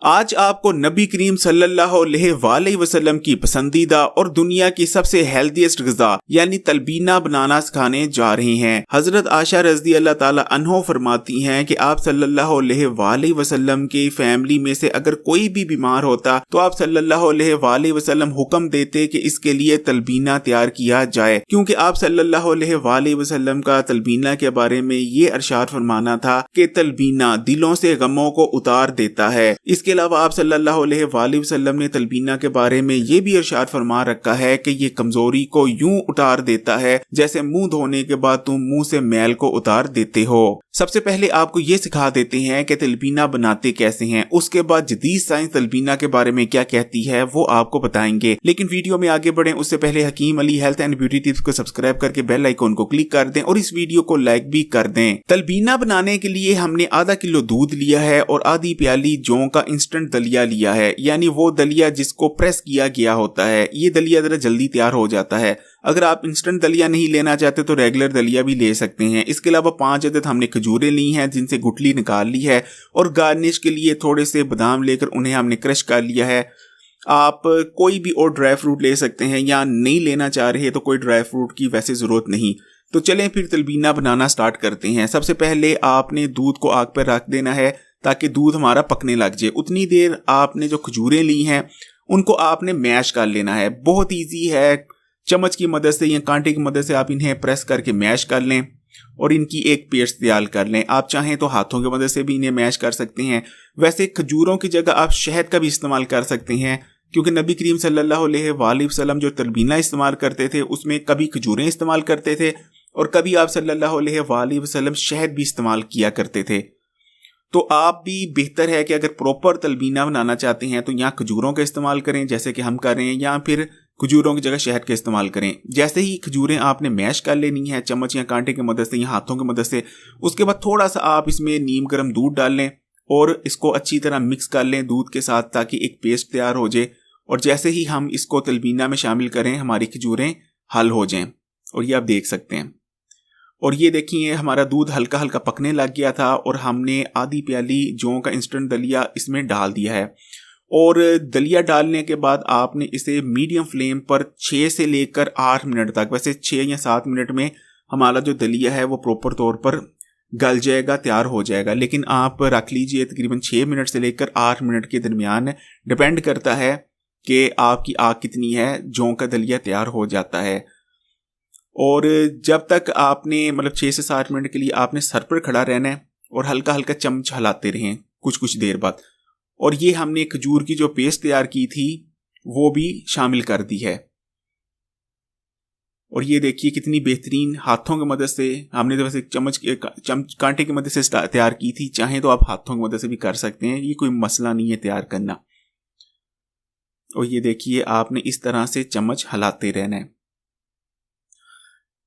आज आपको नबी करीम सल्लल्लाहु अलैहि वसल्लम की पसंदीदा और दुनिया की सबसे हेल्दीएस्ट ग़िज़ा यानी तलबीना बनाना सिखाने जा रहे हैं। हजरत आयशा रज़ी अल्लाह ताला अन्हा फरमाती हैं कि आप सल्लल्लाहु अलैहि वसल्लम के फैमिली में से अगर कोई भी बीमार होता तो आप सल्लल्लाहु अलैहि वसल्लम हुक्म देते कि इसके लिए तलबीना तैयार किया जाए, क्योंकि आप सल्लल्लाहु अलैहि वसल्लम का तलबीना के बारे में ये इरशाद फरमाना था कि तलबीना दिलों से गमों को उतार देता है। इसके अलावा आप सल्लल्लाहु अलैहि वसल्लम ने तलबीना के बारे में ये भी इरशाद फरमा रखा है कि ये कमजोरी को यूं उतार देता है जैसे मुंह धोने के बाद तुम मुंह से मैल को उतार देते हो। सबसे पहले आपको ये सिखा देते हैं कि तलबीना बनाते कैसे हैं, उसके बाद जदीद साइंस तलबीना के बारे में क्या कहती है वो आपको बताएंगे। लेकिन वीडियो में आगे बढ़ें उससे पहले Hakim Ali health and beauty tips को सब्सक्राइब करके बेल आइकन को क्लिक कर दें और इस वीडियो को लाइक भी कर दें। तलबीना बनाने के लिए हमने आधा किलो दूध लिया है और आधी प्याली जौ का इंस्टेंट दलिया लिया है, यानी वो दलिया जिसको प्रेस किया गया होता है। ये दलिया जरा जल्दी तैयार हो जाता है। अगर आप इंस्टेंट दलिया नहीं लेना चाहते तो रेगुलर दलिया भी ले सकते हैं। इसके अलावा 5 अदद हमने खजूरें ली हैं जिनसे गुठली निकाल ली है और गार्निश के लिए थोड़े से बादाम लेकर उन्हें हमने क्रश कर लिया है। आप कोई भी और ड्राई फ्रूट ले सकते हैं या नहीं लेना चाह रहे तो कोई ड्राई फ्रूट की वैसे ज़रूरत नहीं। तो चलें फिर तलबीना बनाना स्टार्ट करते हैं। सबसे पहले आपने दूध को आग पर रख देना है ताकि दूध हमारा पकने लग जाए। उतनी देर आपने जो खजूरें ली हैं उनको आपने मैश कर लेना है। बहुत ईजी है, चम्मच की मदद से या कांटे की मदद से आप इन्हें प्रेस करके मैश कर लें और इनकी एक पेस्ट तैयार कर लें। आप चाहें तो हाथों की मदद से भी इन्हें मैश कर सकते हैं। वैसे खजूरों की जगह आप शहद का भी इस्तेमाल कर सकते हैं, क्योंकि नबी करीम सल्लल्लाहु अलैहि वसल्लम जो तलबीना इस्तेमाल करते थे उसमें कभी खजूरें इस्तेमाल करते थे और कभी आप सल्लल्लाहु अलैहि वसल्लम शहद भी इस्तेमाल किया करते थे। तो आप भी बेहतर है कि अगर प्रॉपर तलबीना बनाना चाहते हैं तो यहाँ खजूरों का इस्तेमाल करें जैसे कि हम कर रहे हैं, या फिर खजूरों की जगह शहद का इस्तेमाल करें। जैसे ही खजूरें आपने मैश कर लेनी है चम्मच या कांटे की मदद से या हाथों की मदद से, उसके बाद थोड़ा सा आप इसमें नीम गर्म दूध डाल लें और इसको अच्छी तरह मिक्स कर लें दूध के साथ ताकि एक पेस्ट तैयार हो जाए। और जैसे ही हम इसको तलबीना में शामिल करें हमारी खजूरें हल हो जाएं। और ये आप देख सकते हैं। और ये देखिए हमारा दूध हल्का हल्का पकने लग गया था और हमने आधी प्याली जौ का इंस्टेंट दलिया इसमें डाल दिया है। और दलिया डालने के बाद आपने इसे मीडियम फ्लेम पर 6 से लेकर 8 मिनट तक, वैसे 6 या 7 मिनट में हमारा जो दलिया है वो प्रॉपर तौर पर गल जाएगा, तैयार हो जाएगा। लेकिन आप रख लीजिए तकरीबन 6 मिनट से लेकर 8 मिनट के दरमियान, डिपेंड करता है कि आपकी आग कितनी है, जौ का दलिया तैयार हो जाता है। और जब तक आपने मतलब 6 से 7 मिनट के लिए आपने सर पर खड़ा रहना है और हल्का हल्का चम्मच हिलाते रहें कुछ देर बाद। और ये हमने खजूर की जो पेस्ट तैयार की थी वो भी शामिल कर दी है। और ये देखिए कितनी बेहतरीन हाथों की मदद से हमने तो वैसे कांटे की मदद से तैयार की थी, चाहे तो आप हाथों की मदद से भी कर सकते हैं, ये कोई मसला नहीं है तैयार करना। और ये देखिए आपने इस तरह से चम्मच हिलाते रहना है।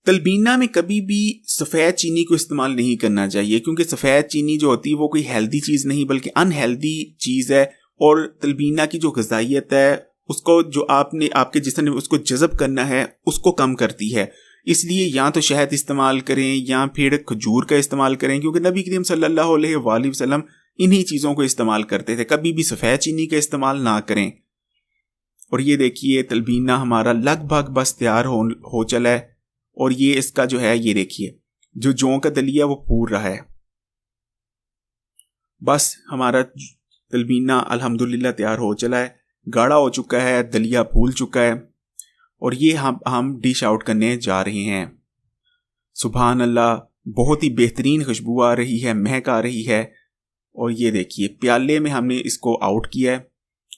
तलबीना में कभी भी सफ़ेद चीनी को इस्तेमाल नहीं करना चाहिए, क्योंकि सफ़ेद चीनी जो होती है वो कोई हेल्दी चीज़ नहीं बल्कि अनहेल्दी चीज़ है। और तलबीना की जो ग़िज़ाइयत है उसको जो आपने आपके जिस्म में उसको जज़ब करना है उसको कम करती है। इसलिए या तो शहद इस्तेमाल करें या फिर खजूर का इस्तेमाल करें, क्योंकि नबी करीम सल्लल्लाहु अलैहि वसल्लम इन्हीं चीज़ों को इस्तेमाल करते थे। कभी भी सफ़ेद चीनी का इस्तेमाल ना करें। और ये देखिए तलबीना हमारा लगभग बस तैयार हो चला है। और ये इसका जो है ये देखिए जो जौ का दलिया वो पूर रहा है। बस हमारा तलबीना अल्हम्दुलिल्लाह तैयार हो चला है, गाढ़ा हो चुका है, दलिया फूल चुका है। और ये हम डिश आउट करने जा रहे हैं। सुभान अल्लाह, बहुत ही बेहतरीन खुशबू आ रही है, महक आ रही है। और ये देखिए प्याले में हमने इसको आउट किया है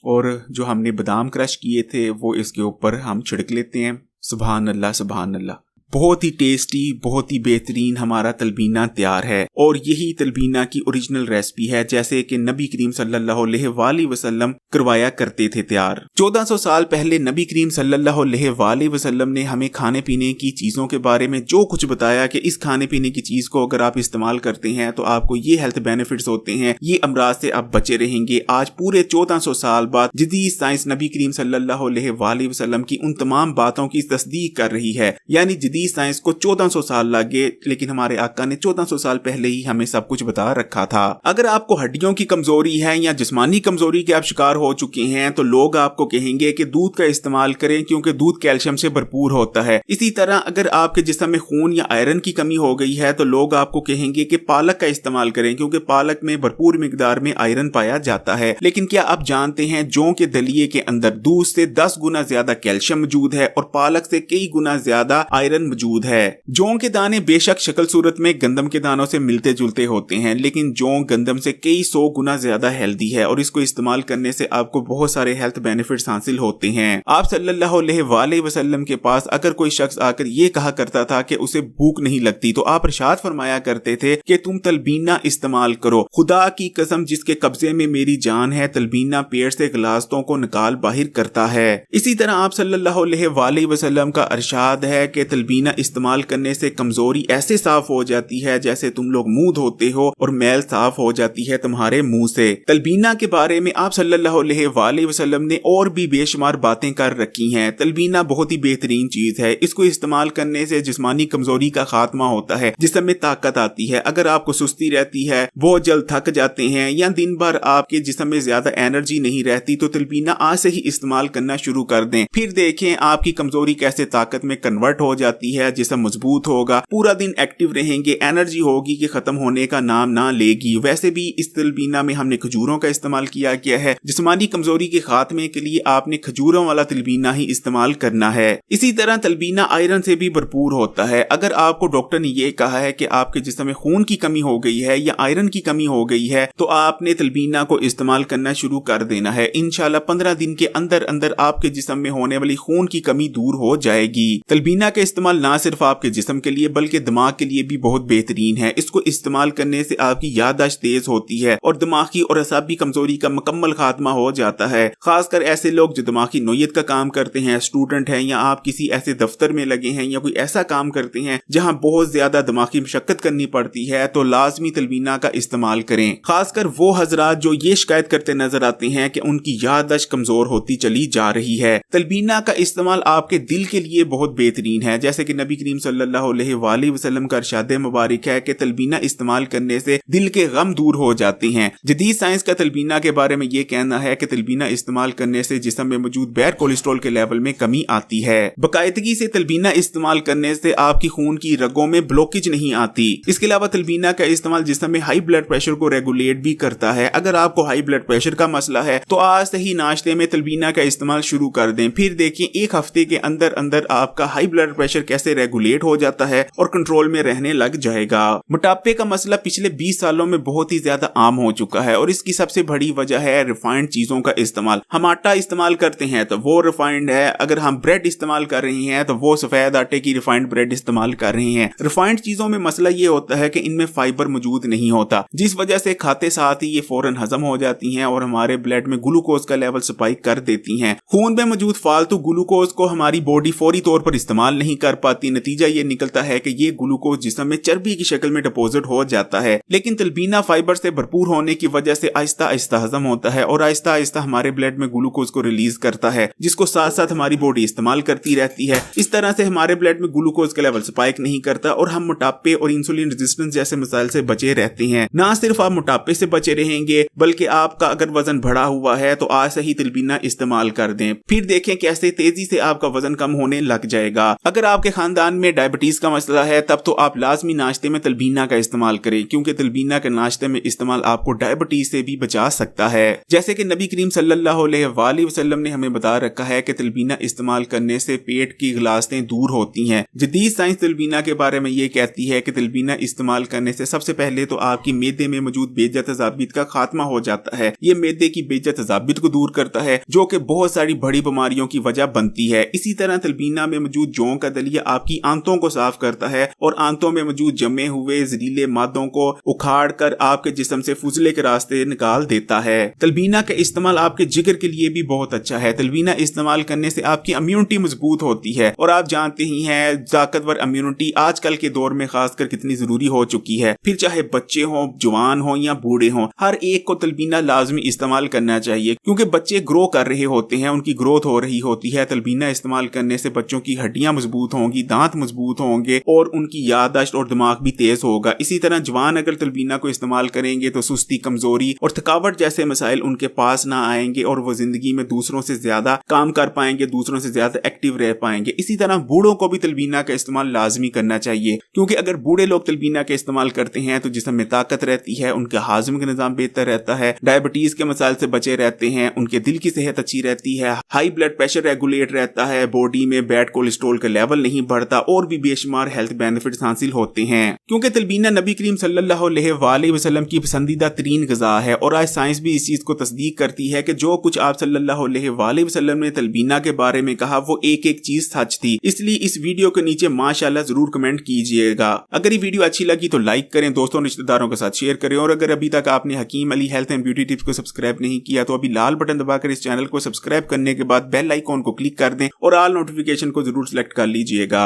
और जो हमने बादाम क्रश किए थे वो इसके ऊपर हम छिड़क लेते हैं। सुभान अल्लाह, सुभान अल्लाह। बहुत ही टेस्टी, बहुत ही बेहतरीन हमारा तलबीना तैयार है। और यही तलबीना की ओरिजिनल रेसिपी है जैसे कि नबी करीम सल्लल्लाहु अलैहि वसल्लम करवाया करते थे तैयार। 1400 साल पहले नबी करीम सल्लल्लाहु अलैहि वसल्लम ने हमें खाने पीने की चीज़ों के बारे में जो कुछ बताया कि इस खाने पीने की चीज़ को अगर आप इस्तेमाल करते हैं तो आपको ये हेल्थ बेनिफिट्स होते हैं, ये अमराज से आप बचे रहेंगे। आज पूरे 1400 साल बाद जदीद साइंस नबी करीम सल्लल्लाहु अलैहि वसल्लम की उन तमाम बातों की तस्दीक कर रही है, यानी जदीद जदीद साइंस को 1400 साल लगे, लेकिन हमारे आका ने 1400 साल पहले ही हमें सब कुछ बता रखा था। अगर आपको हड्डियों की कमजोरी है या जिस्मानी कमजोरी के आप शिकार हो चुके हैं तो लोग आपको कहेंगे कि दूध का इस्तेमाल करें क्योंकि दूध कैल्शियम से भरपूर होता है। इसी तरह अगर आपके जिस्म में खून या आयरन की कमी हो गई है तो लोग आपको कहेंगे कि पालक का इस्तेमाल करें क्योंकि पालक में भरपूर मिकदार में आयरन पाया जाता है। लेकिन क्या आप जानते हैं जौ के दलिए के अंदर दूध से 10 गुना ज्यादा कैल्शियम मौजूद है और पालक से कई गुना ज्यादा आयरन मौजूद है। जौ के दाने बेशक शक्ल सूरत में गंदम के दानों से मिलते जुलते होते हैं, लेकिन जौ गंदम से कई 100 गुना ज्यादा हेल्दी है और इसको इस्तेमाल करने से आपको बहुत सारे हेल्थ बेनिफिट्स हासिल होते हैं। आप सल्लल्लाहु अलैहि वसल्लम के पास अगर कोई शख्स आकर ये कहा करता था कि उसे भूख नहीं लगती तो आप इरशाद फरमाया करते थे कि तुम तलबीना इस्तेमाल करो, खुदा की कसम जिसके कब्जे में मेरी जान है, तलबीना पेट से गिलास्तों को निकाल बाहर करता है। इसी तरह आप सल्लल्लाहु अलैहि वसल्लम का इरशाद है कि तलबीना इस्तेमाल करने से कमजोरी ऐसे साफ हो जाती है जैसे तुम लोग मुंह धोते हो और मैल साफ हो जाती है तुम्हारे मुंह से। तलबीना के बारे में आप सल्लल्लाहु अलैहि वसल्लम ने और भी बेशुमार बातें कर रखी हैं। तलबीना बहुत ही बेहतरीन चीज है, इसको इस्तेमाल करने से जिस्मानी कमजोरी का खात्मा होता है, जिसमें में ताकत आती है। अगर आपको सुस्ती रहती है, बहुत जल्द थक जाते हैं या दिन भर आपके जिस्म में ज्यादा एनर्जी नहीं रहती तो तलबीना आज से ही इस्तेमाल करना शुरू कर दें। फिर देखें आपकी कमजोरी कैसे ताकत में कन्वर्ट हो जाती है, जिस्म मजबूत होगा, पूरा दिन एक्टिव रहेंगे, एनर्जी होगी कि खत्म होने का नाम ना लेगी। वैसे भी इस तलबीना में हमने खजूरों का इस्तेमाल किया गया है। जिस्मानी कमजोरी के खात्मे के लिए आपने खजूरों वाला तलबीना ही इस्तेमाल करना है। इसी तरह तलबीना आयरन से भी भरपूर होता है। अगर आपको डॉक्टर ने यह कहा है कि आपके जिस्म में खून की कमी हो गई है या आयरन की कमी हो गई है तो आपने तलबीना को इस्तेमाल करना शुरू कर देना है। इंशाल्लाह 15 दिन के अंदर अंदर आपके जिस्म में होने वाली खून की कमी दूर हो जाएगी। तलबीना का इस्तेमाल ना सिर्फ आपके जिस्म के लिए बल्कि दिमाग के लिए भी बहुत बेहतरीन है। इसको इस्तेमाल करने से आपकी याददाश्त तेज होती है और दिमागी और असाबी कमजोरी का मुकम्मल खात्मा हो जाता है। खासकर ऐसे लोग जो दिमागी नोयत का काम करते हैं, स्टूडेंट हैं या आप किसी ऐसे दफ्तर में लगे हैं या कोई ऐसा काम करते हैं जहां बहुत ज्यादा दिमागी मशक्कत करनी पड़ती है तो लाजमी तलबीना का इस्तेमाल करें। खासकर वो हजरात जो ये शिकायत करते नजर आते हैं कि उनकी याददाश्त कमजोर होती चली जा रही है। तलबीना का इस्तेमाल आपके दिल के लिए बहुत बेहतरीन है। जैसे कि नबी करीम सल्लल्लाहु अलैहि वसल्लम का इरशाद मुबारक है कि तलबीना इस्तेमाल करने से दिल के गम दूर हो जाते हैं। जदीद साइंस का तलबीना के बारे में ये कहना है कि तलबीना इस्तेमाल करने से जिस्म में मौजूद बैड कोलेस्ट्रॉल के लेवल में कमी आती है। बाकायदगी से तलबीना इस्तेमाल करने से आपकी खून की रगों में ब्लॉकेज नहीं आती। इसके अलावा तलबीना का इस्तेमाल जिस्म में हाई ब्लड प्रेशर को रेगुलेट भी करता है। अगर आपको हाई ब्लड प्रेशर का मसला है तो आज से ही नाश्ते में तलबीना का इस्तेमाल शुरू कर दें। फिर देखिए एक हफ्ते के अंदर अंदर आपका हाई ब्लड प्रेशर कैसे रेगुलेट हो जाता है और कंट्रोल में रहने लग जाएगा। मोटापे का मसला पिछले 20 सालों में बहुत ही ज्यादा आम हो चुका है और इसकी सबसे बड़ी वजह है रिफाइंड चीजों का इस्तेमाल। हम आटा इस्तेमाल करते हैं तो वो रिफाइंड है, अगर हम ब्रेड इस्तेमाल कर रहे हैं तो वो सफेद आटे की रिफाइंड ब्रेड इस्तेमाल कर रहे हैं। रिफाइंड चीजों में मसला ये होता है कि इनमें फाइबर मौजूद नहीं होता, जिस वजह से खाते साथ ही ये फौरन हजम हो जाती हैं और हमारे ब्लड में ग्लूकोज का लेवल स्पाइक कर देती हैं। खून में मौजूद फालतू ग्लूकोज को हमारी बॉडी फौरी तौर पर इस्तेमाल नहीं कर पाती। नतीजा ये निकलता है कि ये ग्लूकोज जिस्म में चर्बी की शक्ल में डिपोजिट हो जाता है। लेकिन तलबीना फाइबर से भरपूर होने की वजह से आहिस्ता आहिस्ता हजम होता है और आहिस्ता आहिस्ता हमारे ब्लड में ग्लूकोज को रिलीज करता है, जिसको साथ साथ हमारी बॉडी इस्तेमाल करती रहती है। इस तरह से हमारे ब्लड में ग्लूकोज का लेवल स्पाइक नहीं करता और हम मोटापे और इंसुलिन रेजिस्टेंस जैसे मसाइल से बचे रहते हैं। ना सिर्फ आप मोटापे से बचे रहेंगे बल्कि आपका अगर वजन बढ़ा हुआ है तो आज से ही तलबीना इस्तेमाल कर दें। फिर देखें कैसे तेजी से आपका वजन कम होने लग जाएगा। अगर आपके खानदान में डायबिटीज का मसला है तब तो आप लाजमी नाश्ते में तलबीना का इस्तेमाल करें, क्योंकि तलबीना के नाश्ते में इस्तेमाल आपको डायबिटीज से भी बचा सकता है। जैसे कि नबी करीम सल्लल्लाहु अलैहि वसल्लम ने हमें बता रखा है कि तलबीना इस्तेमाल करने से पेट की गिलास्तें दूर होती हैं। जदीद साइंस तलबीना के बारे में ये कहती है कि तलबीना इस्तेमाल करने से सबसे पहले तो आपकी मैदे में मौजूद बेजा तजाबियत का खात्मा हो जाता है। ये मैदे की बेजा तजाबियत को दूर करता है जो कि बहुत सारी बड़ी बीमारियों की वजह बनती है। इसी तरह तलबीना में मौजूद जौ का दलिया आपकी आंतों को साफ करता है और आंतों में मौजूद जमे हुए जहरीले मादों को उखाड़ कर आपके जिस्म से फुजले के रास्ते निकाल देता है। तलबीना का इस्तेमाल आपके जिगर के लिए भी बहुत अच्छा है। तलबीना इस्तेमाल करने से आपकी इम्यूनिटी मजबूत होती है और आप जानते ही हैं ताकतवर इम्यूनिटी आजकल के दौर में खासकर कितनी जरूरी हो चुकी है। फिर चाहे बच्चे हों, जवान हों या बूढ़े हों, हर एक को तलबीना लाजमी इस्तेमाल करना चाहिए, क्योंकि बच्चे ग्रो कर रहे होते हैं, उनकी ग्रोथ हो रही होती है। तलबीना इस्तेमाल करने से बच्चों की हड्डियां मजबूत होंगी, दांत मजबूत होंगे और उनकी याददाश्त और दिमाग भी तेज होगा। इसी तरह जवान अगर तलबीना को इस्तेमाल करेंगे तो सुस्ती, कमजोरी और थकावट जैसे मसाइल उनके पास ना आएंगे और वो जिंदगी में दूसरों से ज्यादा काम कर पाएंगे, दूसरों से ज्यादा एक्टिव रह पाएंगे। इसी तरह बूढ़ों को भी तलबीना का इस्तेमाल लाजमी करना चाहिए, क्योंकि अगर बूढ़े लोग तलबीना का इस्तेमाल करते हैं तो जिस्म में ताकत रहती है, उनका हाजमे का निजाम बेहतर रहता है, डायबिटीज के मसाइल से बचे रहते हैं, उनके दिल की सेहत अच्छी रहती है, हाई ब्लड प्रेशर रेगुलेट रहता है, बॉडी में बैड कोलेस्ट्रॉल का लेवल नहीं बढ़ता और भी बेशुमार हेल्थ बेनिफिट्स हासिल होते हैं। क्योंकि तलबीना नबी करीम सल्लल्लाहु अलैहि वसल्लम की पसंदीदा तरीन ग़िज़ा है और आज साइंस भी इस चीज को तस्दीक करती है कि जो कुछ आप सल्लल्लाहु अलैहि वसल्लम ने तलबीना के बारे में कहा वो एक एक चीज सच थी। इसलिए इस वीडियो के नीचे माशाल्लाह जरूर कमेंट कीजिएगा। अगर ये वीडियो अच्छी लगी तो लाइक करें, दोस्तों रिश्तेदारों के साथ शेयर करें और अगर अभी तक आपने Hakim Ali health and beauty tips को सब्सक्राइब नहीं किया तो अभी लाल बटन दबाकर इस चैनल को सब्सक्राइब करने के बाद बेल आइकॉन को क्लिक कर दें और ऑल नोटिफिकेशन को जरूर सिलेक्ट कर लीजिएगा।